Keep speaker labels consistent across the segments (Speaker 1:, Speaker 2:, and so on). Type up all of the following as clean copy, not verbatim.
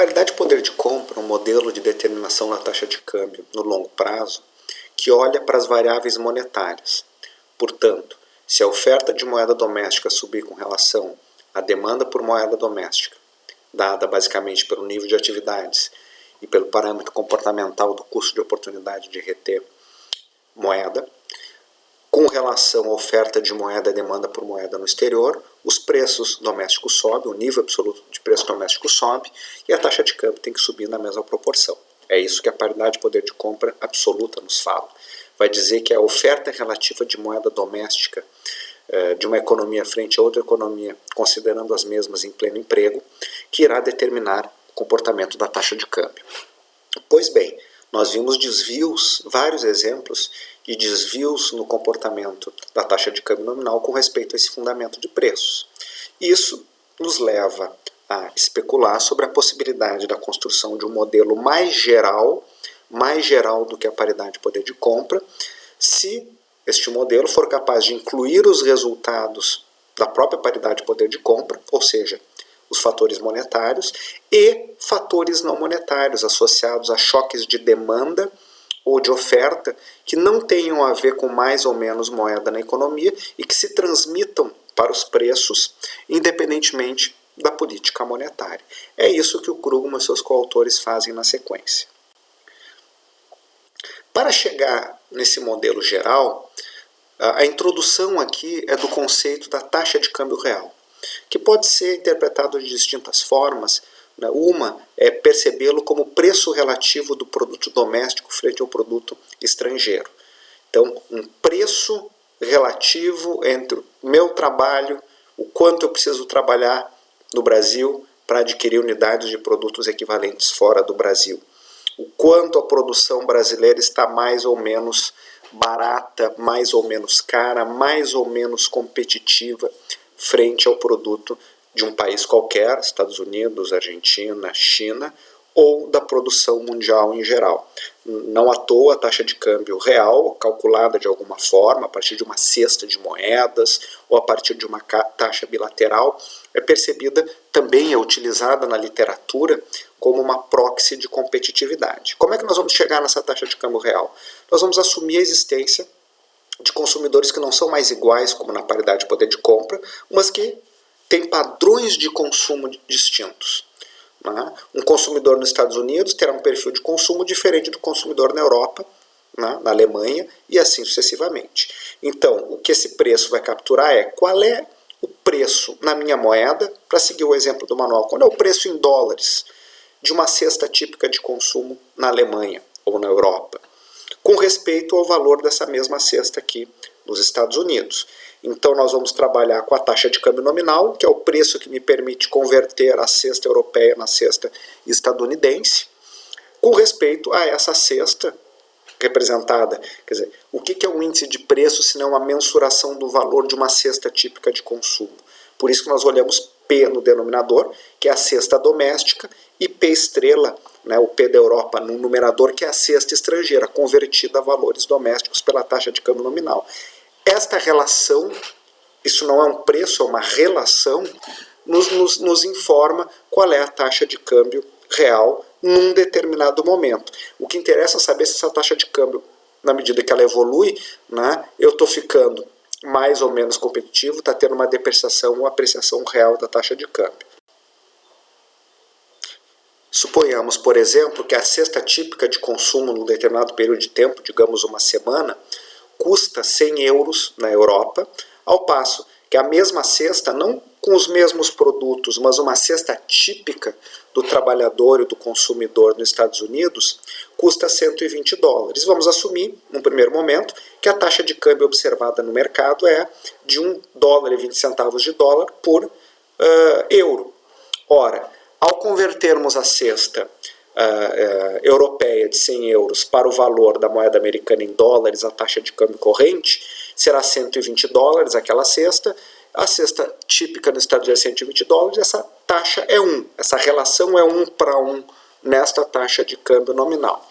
Speaker 1: paridade de poder de compra é um modelo de determinação da taxa de câmbio no longo prazo que olha para as variáveis monetárias. Portanto, se a oferta de moeda doméstica subir com relação à demanda por moeda doméstica, dada basicamente pelo nível de atividades e pelo parâmetro comportamental do custo de oportunidade de reter moeda, com relação à oferta de moeda e demanda por moeda no exterior, os preços domésticos sobem, o nível absoluto de preço doméstico sobe e a taxa de câmbio tem que subir na mesma proporção. É isso que a paridade de poder de compra absoluta nos fala. Vai dizer que a oferta relativa de moeda doméstica de uma economia frente a outra economia, considerando as mesmas em pleno emprego, que irá determinar o comportamento da taxa de câmbio. Pois bem, nós vimos desvios, vários exemplos de desvios no comportamento da taxa de câmbio nominal com respeito a esse fundamento de preços. Isso nos leva a especular sobre a possibilidade da construção de um modelo mais geral do que a paridade de poder de compra, se este modelo for capaz de incluir os resultados da própria paridade de poder de compra, ou seja, os fatores monetários e fatores não monetários associados a choques de demanda ou de oferta que não tenham a ver com mais ou menos moeda na economia e que se transmitam para os preços independentemente da política monetária. É isso que o Krugman e seus coautores fazem na sequência. Para chegar nesse modelo geral, a introdução aqui é do conceito da taxa de câmbio real, que pode ser interpretado de distintas formas. Uma é percebê-lo como preço relativo do produto doméstico frente ao produto estrangeiro. Então, um preço relativo entre o meu trabalho, o quanto eu preciso trabalhar no Brasil para adquirir unidades de produtos equivalentes fora do Brasil. O quanto a produção brasileira está mais ou menos barata, mais ou menos cara, mais ou menos competitiva frente ao produto de um país qualquer, Estados Unidos, Argentina, China, ou da produção mundial em geral. Não à toa a taxa de câmbio real, calculada de alguma forma, a partir de uma cesta de moedas ou a partir de uma taxa bilateral, é percebida, também é utilizada na literatura como uma proxy de competitividade. Como é que nós vamos chegar nessa taxa de câmbio real? Nós vamos assumir a existência de consumidores que não são mais iguais, como na paridade de poder de compra, mas que têm padrões de consumo distintos. Um consumidor nos Estados Unidos terá um perfil de consumo diferente do consumidor na Europa, na Alemanha e assim sucessivamente. Então, o que esse preço vai capturar é qual é o preço na minha moeda, para seguir o exemplo do manual, qual é o preço em dólares de uma cesta típica de consumo na Alemanha ou na Europa, com respeito ao valor dessa mesma cesta aqui nos Estados Unidos. Então nós vamos trabalhar com a taxa de câmbio nominal, que é o preço que me permite converter a cesta europeia na cesta estadunidense, com respeito a essa cesta representada. Quer dizer, o que é um índice de preço se não a mensuração do valor de uma cesta típica de consumo? Por isso que nós olhamos P no denominador, que é a cesta doméstica, e P estrela, o P da Europa no numerador, que é a cesta estrangeira, convertida a valores domésticos pela taxa de câmbio nominal. Esta relação, isso não é um preço, é uma relação, nos informa qual é a taxa de câmbio real num determinado momento. O que interessa é saber se essa taxa de câmbio, na medida que ela evolui, eu estou ficando mais ou menos competitivo, está tendo uma depreciação ou apreciação real da taxa de câmbio. Suponhamos, por exemplo, que a cesta típica de consumo num determinado período de tempo, digamos uma semana, custa 100 euros na Europa, ao passo que a mesma cesta, não com os mesmos produtos, mas uma cesta típica do trabalhador e do consumidor nos Estados Unidos, custa 120 dólares. Vamos assumir, num primeiro momento, que a taxa de câmbio observada no mercado é de 1 dólar e 20 centavos de dólar por euro. Ora, ao convertermos a cesta europeia de 100 euros para o valor da moeda americana em dólares, a taxa de câmbio corrente será 120 dólares aquela cesta. A cesta típica nos Estados Unidos é 120 dólares, essa taxa é 1, essa relação é 1 para 1 nesta taxa de câmbio nominal.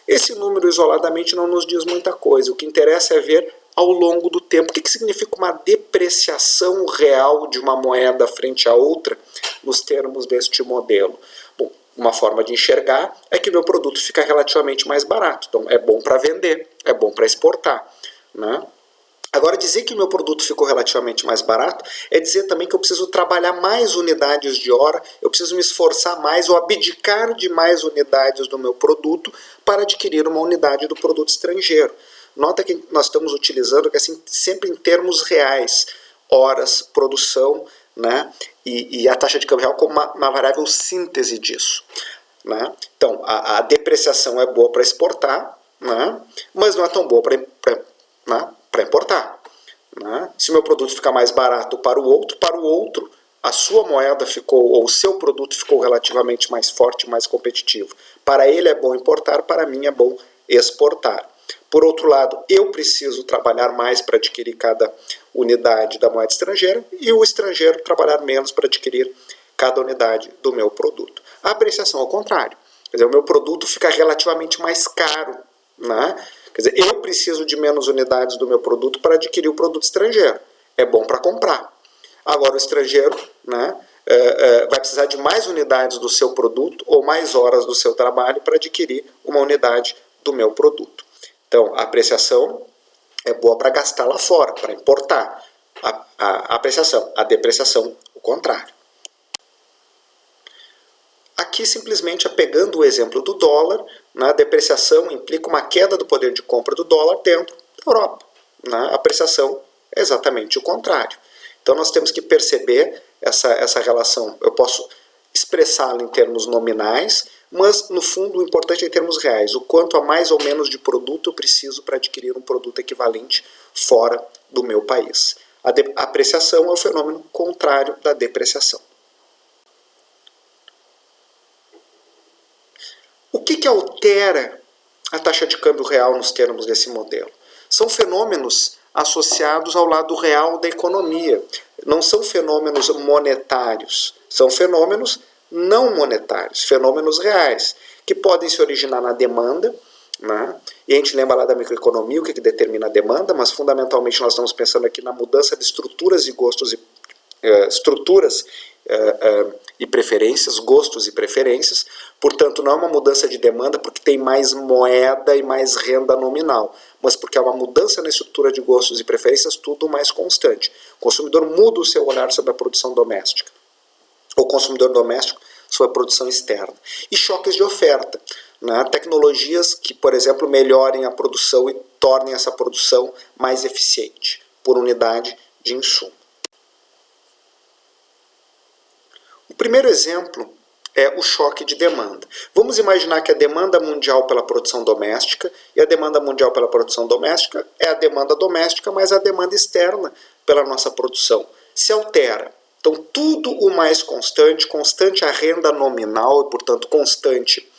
Speaker 1: Esse número isoladamente não nos diz muita coisa, o que interessa é ver ao longo do tempo. O que significa uma depreciação real de uma moeda frente a outra nos termos deste modelo? Bom, Uma forma de enxergar é que o meu produto fica relativamente mais barato. Então, é bom para vender, é bom para exportar, né? Agora, dizer que o meu produto ficou relativamente mais barato é dizer também que eu preciso trabalhar mais unidades de hora, eu preciso me esforçar mais ou abdicar de mais unidades do meu produto para adquirir uma unidade do produto estrangeiro. Nota que nós estamos utilizando assim, sempre em termos reais, horas, produção, né? E a taxa de câmbio real como uma variável síntese disso, né? Então, a depreciação é boa para exportar, né? Mas não é tão boa para importar, né? Se o meu produto ficar mais barato para o outro, a sua moeda ficou, ou o seu produto ficou relativamente mais forte, mais competitivo. Para ele é bom importar, para mim é bom exportar. Por outro lado, eu preciso trabalhar mais para adquirir cada unidade da moeda estrangeira e o estrangeiro trabalhar menos para adquirir cada unidade do meu produto. A apreciação ao contrário. Quer dizer, o meu produto fica relativamente mais caro, né? Quer dizer, eu preciso de menos unidades do meu produto para adquirir o produto estrangeiro. É bom para comprar. Agora o estrangeiro, né, vai precisar de mais unidades do seu produto ou mais horas do seu trabalho para adquirir uma unidade do meu produto. Então, a apreciação é boa para gastar lá fora, para importar. A apreciação, a depreciação, o contrário. Aqui, simplesmente, pegando o exemplo do dólar, a depreciação implica uma queda do poder de compra do dólar dentro da Europa. A apreciação é exatamente o contrário. Então, nós temos que perceber essa relação. Eu posso expressá-la em termos nominais, mas, no fundo, o importante é em termos reais. O quanto a mais ou menos de produto eu preciso para adquirir um produto equivalente fora do meu país. A apreciação é o fenômeno contrário da depreciação. O que altera a taxa de câmbio real nos termos desse modelo? São fenômenos associados ao lado real da economia. Não são fenômenos monetários, são fenômenos não monetários, fenômenos reais, que podem se originar na demanda, né? E a gente lembra lá da microeconomia, o que determina a demanda, mas fundamentalmente nós estamos pensando aqui na mudança de estruturas e gostos e preferências, gostos e preferências. Portanto, não é uma mudança de demanda porque tem mais moeda e mais renda nominal, mas porque é uma mudança na estrutura de gostos e preferências, tudo mais constante. O consumidor muda o seu olhar sobre a produção doméstica. O consumidor doméstico sobre a produção externa. E choques de oferta, né? Tecnologias que, por exemplo, melhorem a produção e tornem essa produção mais eficiente por unidade de insumo. O primeiro exemplo é o choque de demanda. Vamos imaginar que a demanda mundial pela produção doméstica, e a demanda mundial pela produção doméstica é a demanda doméstica, mas a demanda externa pela nossa produção se altera. Então, tudo o mais constante a renda nominal e, portanto, constante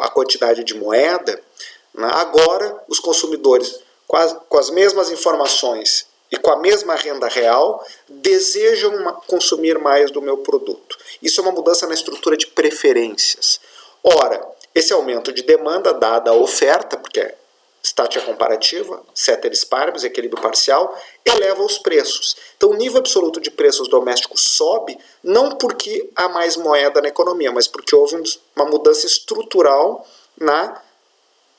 Speaker 1: a quantidade de moeda, né? Agora, os consumidores, com as mesmas informações e com a mesma renda real, desejam consumir mais do meu produto. Isso é uma mudança na estrutura de preferências. Ora, esse aumento de demanda, dada a oferta, porque é estática comparativa, ceteris paribus, equilíbrio parcial, eleva os preços. Então, o nível absoluto de preços domésticos sobe, não porque há mais moeda na economia, mas porque houve uma mudança estrutural na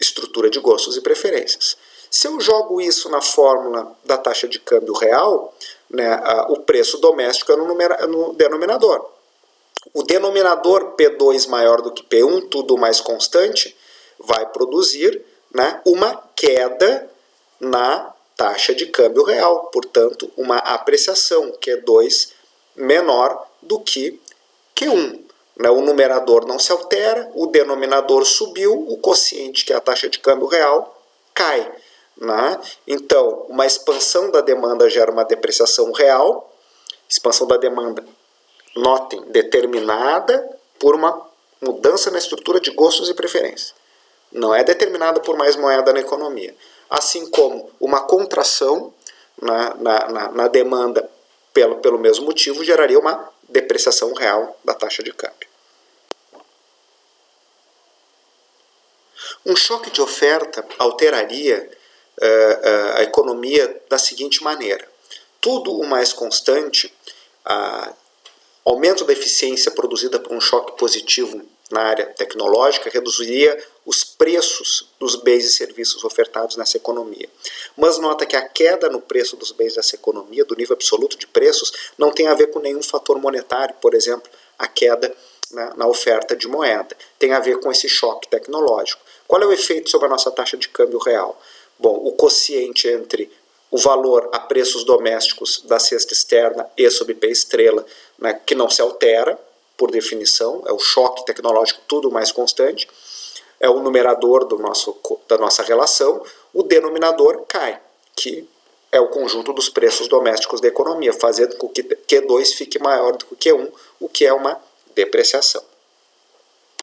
Speaker 1: estrutura de gostos e preferências. Se eu jogo isso na fórmula da taxa de câmbio real, né, o preço doméstico é no denominador. O denominador P2 maior do que P1, tudo mais constante, vai produzir, né, uma queda na taxa de câmbio real, portanto, uma apreciação Q2 menor do que Q1. Né? O numerador não se altera, o denominador subiu, o quociente, que é a taxa de câmbio real, cai. Né? Então, uma expansão da demanda gera uma depreciação real, expansão da demanda, notem, determinada por uma mudança na estrutura de gostos e preferências. Não é determinada por mais moeda na economia. Assim como uma contração na demanda pelo mesmo motivo geraria uma depreciação real da taxa de câmbio. Um choque de oferta alteraria a economia da seguinte maneira. Tudo o mais constante, aumento da eficiência produzida por um choque positivo na área tecnológica reduziria os preços dos bens e serviços ofertados nessa economia. Mas nota que a queda no preço dos bens dessa economia, do nível absoluto de preços, não tem a ver com nenhum fator monetário, por exemplo, a queda na oferta de moeda. Tem a ver com esse choque tecnológico. Qual é o efeito sobre a nossa taxa de câmbio real? Bom, o quociente entre o valor a preços domésticos da cesta externa e sob P estrela, né, que não se altera, por definição, é o choque tecnológico tudo mais constante, é o numerador da nossa relação, o denominador cai, que é o conjunto dos preços domésticos da economia, fazendo com que Q2 fique maior do que Q1, o que é uma depreciação.